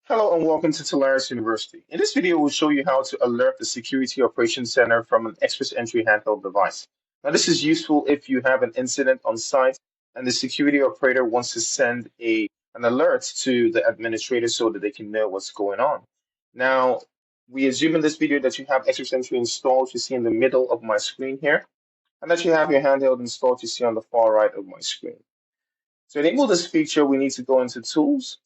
Hello and welcome to Tolaris University. In this video, we'll show you how to alert the Security Operations Center from an XPressEntry handheld device. Now, this is useful if you have an incident on site and the security operator wants to send an alert to the administrator so that they can know what's going on. Now, we assume in this video that you have XPressEntry installed, you see in the middle of my screen here, and that you have your handheld installed, you see on the far right of my screen. To enable this feature, we need to go into Tools,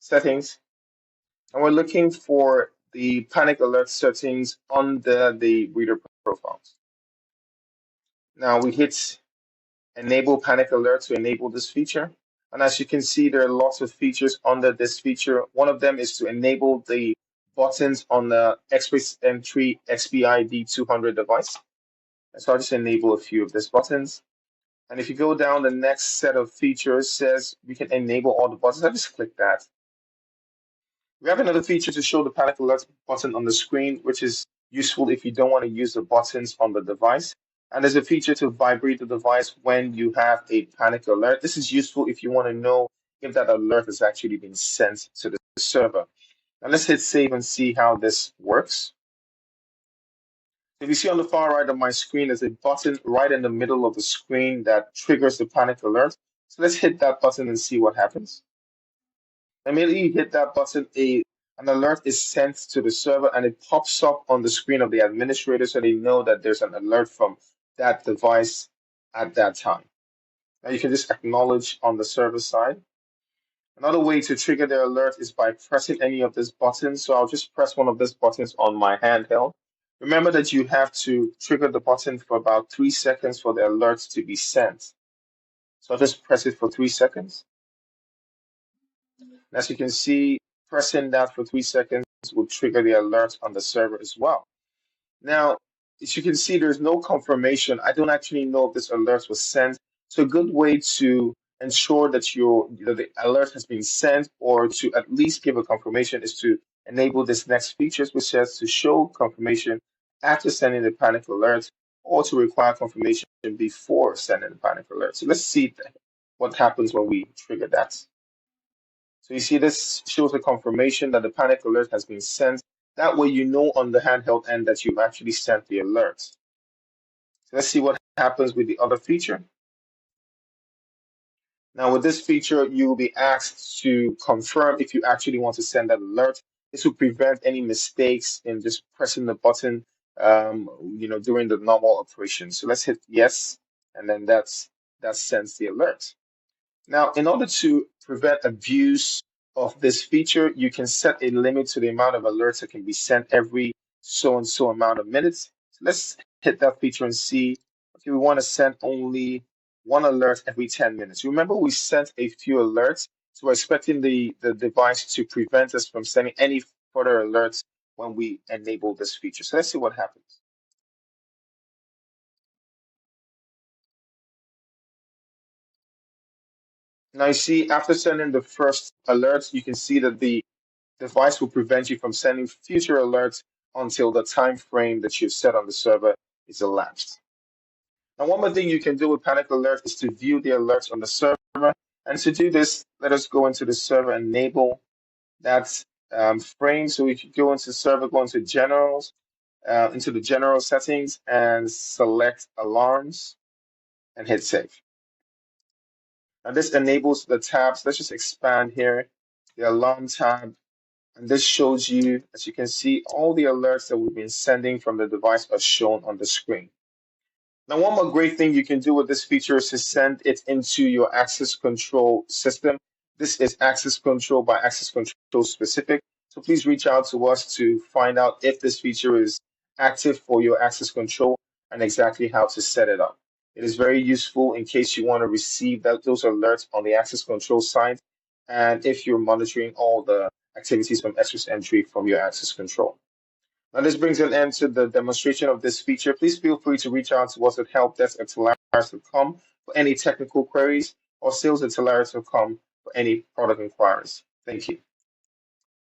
Settings, and we're looking for the panic alert settings under the reader profiles. Now we hit enable panic alert to enable this feature. And as you can see, there are lots of features under this feature. One of them is to enable the buttons on the XPressEntry XPID 200 device. And so I'll just enable a few of these buttons. And if you go down, the next set of features says we can enable all the buttons. I just click that. We have another feature to show the panic alert button on the screen, which is useful if you don't want to use the buttons on the device. And there's a feature to vibrate the device when you have a panic alert. This is useful if you want to know if that alert has actually been sent to the server. Now let's hit save and see how this works. If you see on the far right of my screen, there's a button right in the middle of the screen that triggers the panic alert. So let's hit that button and see what happens. Immediately you hit that button, an alert is sent to the server and it pops up on the screen of the administrator so they know that there's an alert from that device at that time. Now you can just acknowledge on the server side. Another way to trigger the alert is by pressing any of these buttons. So I'll just press one of these buttons on my handheld. Remember that you have to trigger the button for about 3 seconds for the alert to be sent. So I'll just press it for 3 seconds. As you can see, pressing that for 3 seconds will trigger the alert on the server as well. Now, as you can see, there's no confirmation. I don't actually know if this alert was sent. So a good way to ensure that the alert has been sent or to at least give a confirmation is to enable this next feature, which says to show confirmation after sending the panic alert or to require confirmation before sending the panic alert. So let's see what happens when we trigger that. So you see this shows a confirmation that the panic alert has been sent. That way you know on the handheld end that you've actually sent the alert. So let's see what happens with the other feature. Now with this feature, you will be asked to confirm if you actually want to send that alert. This will prevent any mistakes in just pressing the button during the normal operation. So let's hit yes, and then that sends the alert. Now, in order to prevent abuse of this feature, you can set a limit to the amount of alerts that can be sent every so and so amount of minutes. So let's hit that feature and see, okay, we want to send only one alert every 10 minutes. Remember, we sent a few alerts, so we're expecting the device to prevent us from sending any further alerts when we enable this feature. So let's see what happens. Now you see, after sending the first alert, you can see that the device will prevent you from sending future alerts until the time frame that you've set on the server is elapsed. Now, one more thing you can do with Panic Alert is to view the alerts on the server. And to do this, let us go into the server and enable that frame. So we can go into server, go into generals, into the general settings and select alarms and hit save. Now this enables the tabs. Let's just expand here, the alarm tab. And this shows you, as you can see, all the alerts that we've been sending from the device are shown on the screen. Now, one more great thing you can do with this feature is to send it into your access control system. This is access control by access control specific. So please reach out to us to find out if this feature is active for your access control and exactly how to set it up. It is very useful in case you want to receive those alerts on the access control side and if you're monitoring all the activities from XPressEntry from your access control. Now, this brings an end to the demonstration of this feature. Please feel free to reach out to us at helpdesk@tolaris.com for any technical queries or sales@tolaris.com for any product inquiries. Thank you.